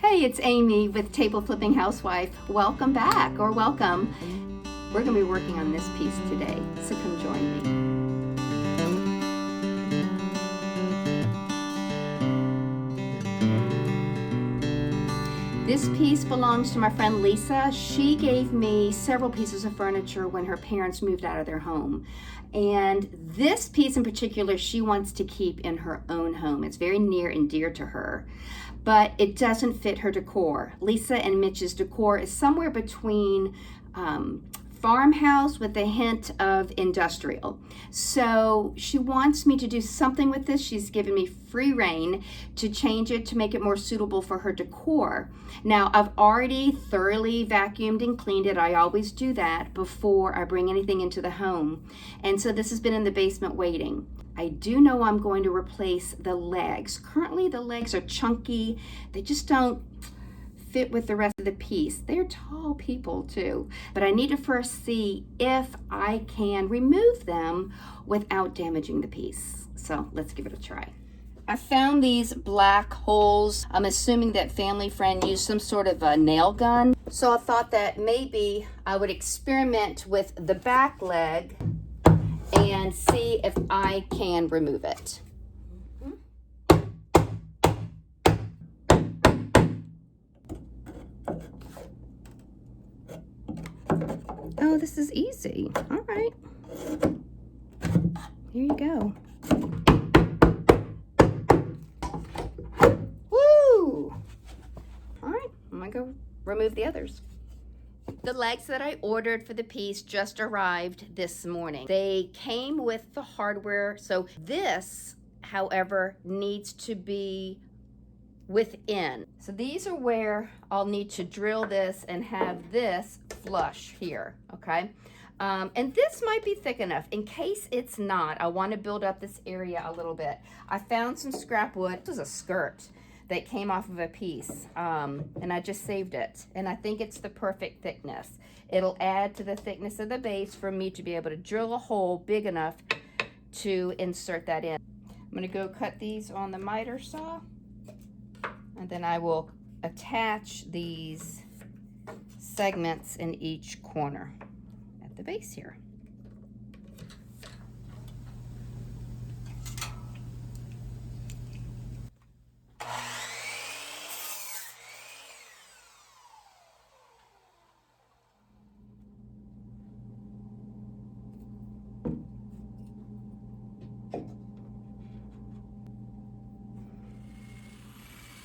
Hey, it's Amy with Table Flipping Housewife. Welcome back, or welcome. We're going to be working on this piece today, so come join me. This piece belongs to my friend Lisa. She gave me several pieces of furniture when her parents moved out of their home. And this piece in particular, she wants to keep in her own home. It's very near and dear to her, but it doesn't fit her decor. Lisa and Mitch's decor is somewhere between farmhouse with a hint of industrial. So she wants me to do something with this. She's given me free rein to change it to make it more suitable for her decor. Now, I've already thoroughly vacuumed and cleaned it. I always do that before I bring anything into the home. And so this has been in the basement waiting. I do know I'm going to replace the legs. Currently the legs are chunky. They just don't fit with the rest of the piece. They're tall people too, but I need to first see if I can remove them without damaging the piece. So let's give it a try. I found these black holes. I'm assuming that family friend used some sort of a nail gun. So I thought that maybe I would experiment with the back leg and see if I can remove it. Oh, this is easy. All right. Here you go. Woo! All right, I'm gonna go remove the others. The legs that I ordered for the piece just arrived this morning. They came with the hardware. So this, however, needs to be within. So these are where I'll need to drill this and have this flush here, okay? And this might be thick enough. In case it's not, I want to build up this area a little bit. I found some scrap wood. This was a skirt that came off of a piece, and I just saved it. And I think it's the perfect thickness. It'll add to the thickness of the base for me to be able to drill a hole big enough to insert that in. I'm gonna go cut these on the miter saw, and then I will attach these segments in each corner at the base here.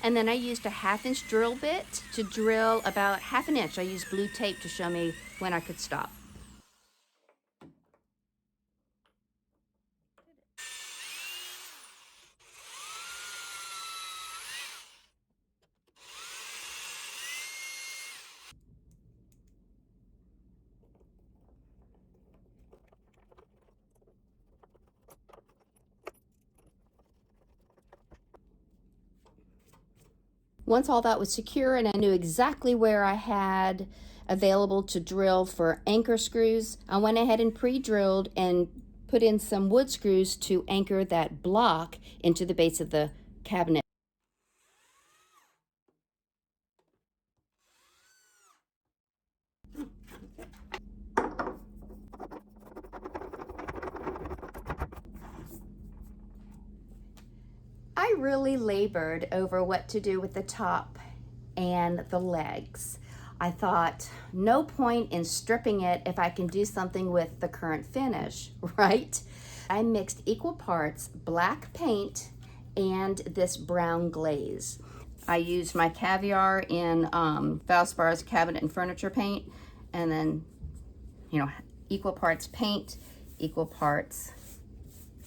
And then I used a 1/2 inch drill bit to drill about 1/2 inch. I used blue tape to show me when I could stop. Once all that was secure and I knew exactly where I had available to drill for anchor screws, I went ahead and pre-drilled and put in some wood screws to anchor that block into the base of the cabinet. I really labored over what to do with the top and the legs. I thought, no point in stripping it if I can do something with the current finish, right? I mixed equal parts black paint and this brown glaze. I used my Caviar in Valspar's cabinet and furniture paint, and then, equal parts paint, equal parts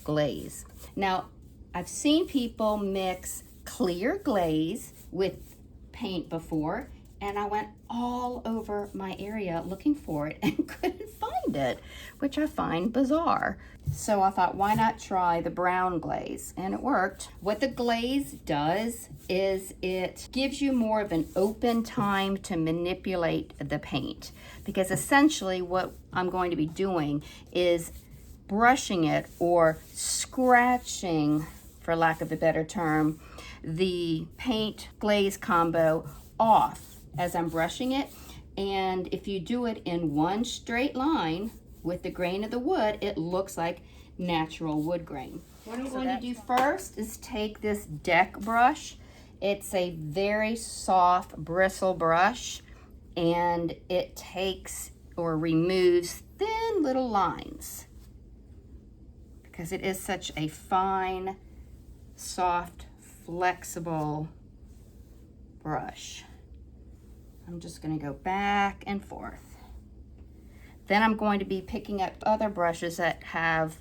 glaze. Now, I've seen people mix clear glaze with paint before, and I went all over my area looking for it and couldn't find it, which I find bizarre. So I thought, why not try the brown glaze? And it worked. What the glaze does is it gives you more of an open time to manipulate the paint, because essentially what I'm going to be doing is brushing it or scratching, for lack of a better term, the paint glaze combo off as I'm brushing it. And if you do it in one straight line with the grain of the wood, it looks like natural wood grain. What I'm going to do first is take this deck brush. It's a very soft bristle brush, and it takes or removes thin little lines because it is such a fine, soft, flexible brush. I'm just going to go back and forth. Then I'm going to be picking up other brushes that have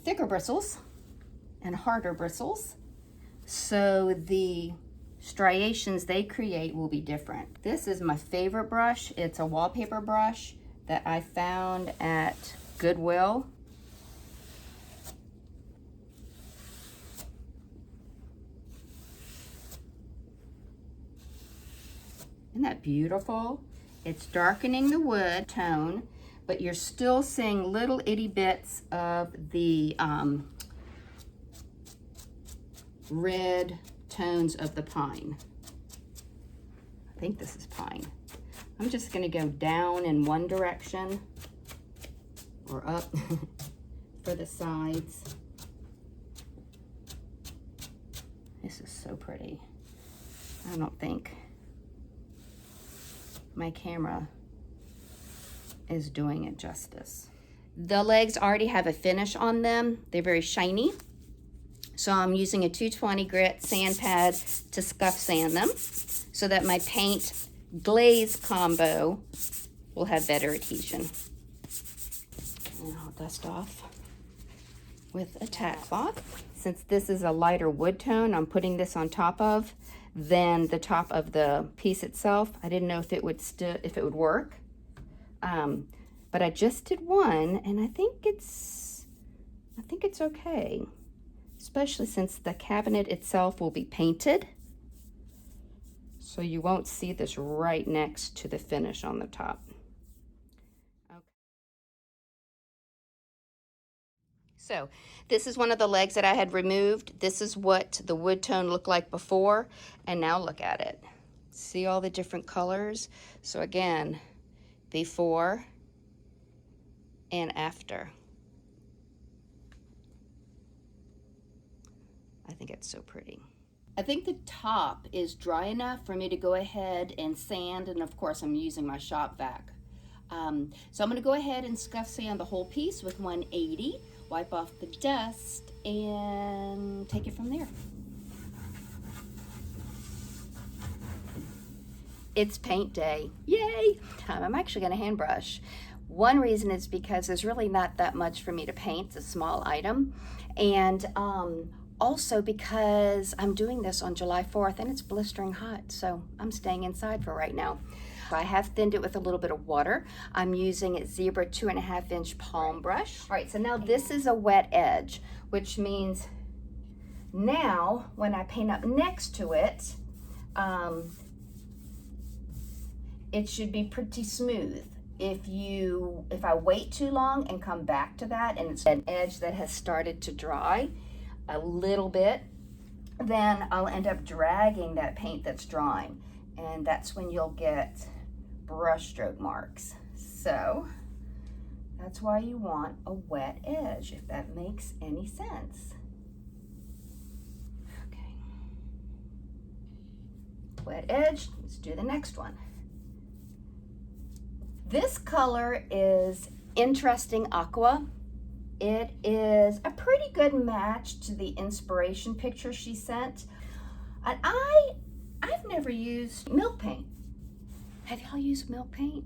thicker bristles and harder bristles, so the striations they create will be different. This is my favorite brush. It's a wallpaper brush that I found at Goodwill. Isn't that beautiful? It's darkening the wood tone, but you're still seeing little itty bits of the red tones of the pine. I think this is pine. I'm just going to go down in one direction or up for the sides. This is so pretty. I don't think my camera is doing it justice. The legs already have a finish on them. They're very shiny. So I'm using a 220 grit sand pad to scuff sand them so that my paint glaze combo will have better adhesion. And I'll dust off with a tack cloth. Since this is a lighter wood tone, I'm putting this on top of than the top of the piece itself. I didn't know if it would work, but I just did one, and I think it's okay, especially since the cabinet itself will be painted, so you won't see this right next to the finish on the top. Okay. So this is one of the legs that I had removed. This is what the wood tone looked like before, and now look at it. See all the different colors? So again, before and after. I think it's so pretty. I think the top is dry enough for me to go ahead and sand, and of course I'm using my shop vac. So I'm going to go ahead and scuff sand the whole piece with 180, wipe off the dust, and take it from there. It's paint day. Yay! I'm actually going to hand brush. One reason is because there's really not that much for me to paint. It's a small item. And also because I'm doing this on July 4th and it's blistering hot, so I'm staying inside for right now. I have thinned it with a little bit of water. I'm using a Zibra 2.5 inch palm brush. All right, so now this is a wet edge, which means now when I paint up next to it, it should be pretty smooth. If I wait too long and come back to that and it's an edge that has started to dry a little bit, then I'll end up dragging that paint that's drying, and that's when you'll get brush stroke marks. So that's why you want a wet edge, if that makes any sense. Okay, wet edge. Let's do the next one. This color is Interesting Aqua. It is a pretty good match to the inspiration picture she sent. And I've never used milk paint. Have y'all used milk paint?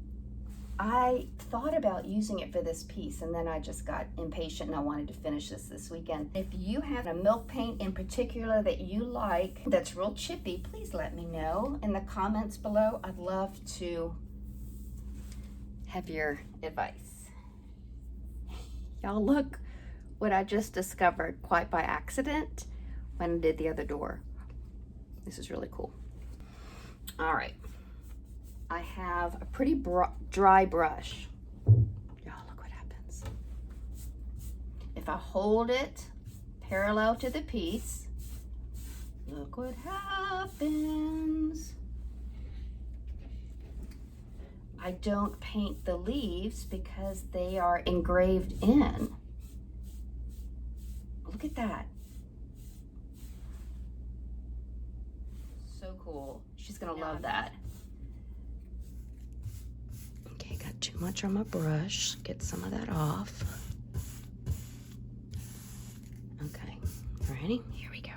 I thought about using it for this piece, and then I just got impatient and I wanted to finish this weekend. If you have a milk paint in particular that you like that's real chippy, please let me know in the comments below. I'd love to have your advice. Y'all, look what I just discovered quite by accident when I did the other door. This is really cool. All right, I have a pretty dry brush. Y'all, look what happens. If I hold it parallel to the piece, Look what happens. I don't paint the leaves because they are engraved in. Look at that. So cool. She's gonna love that. Okay, got too much on my brush. Get some of that off. Okay, ready? Here we go.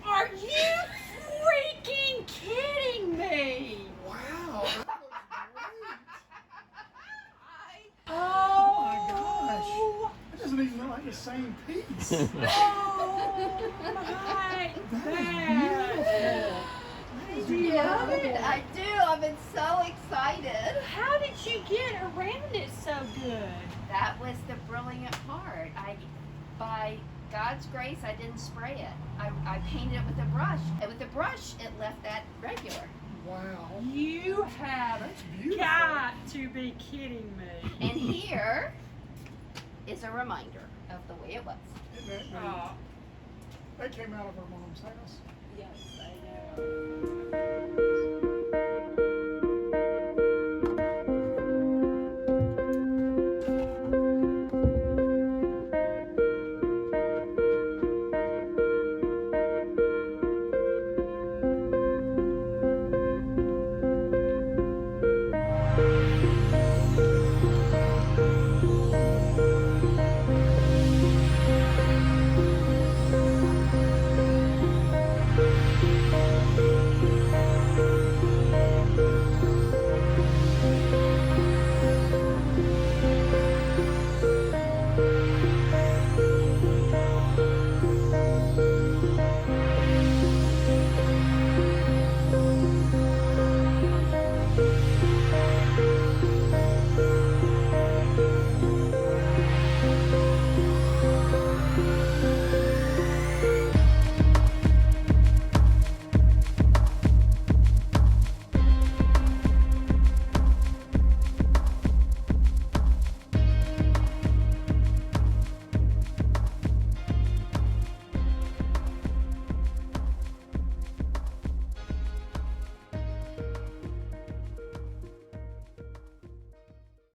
Are you freaking kidding me? Wow, that looks great. Oh, Oh my gosh. That doesn't even look like the same piece. Oh my That is Do you love it? incredible. I do. I've been so excited. How did you get around it so good? That was the brilliant part. By God's grace, I didn't spray it. I painted it with a brush. And with the brush, it left that regular. Wow. You have That's beautiful. got to be kidding me. And here is a reminder of the way it was. Isn't that neat? Oh, That came out of her mom's house. yes, I know.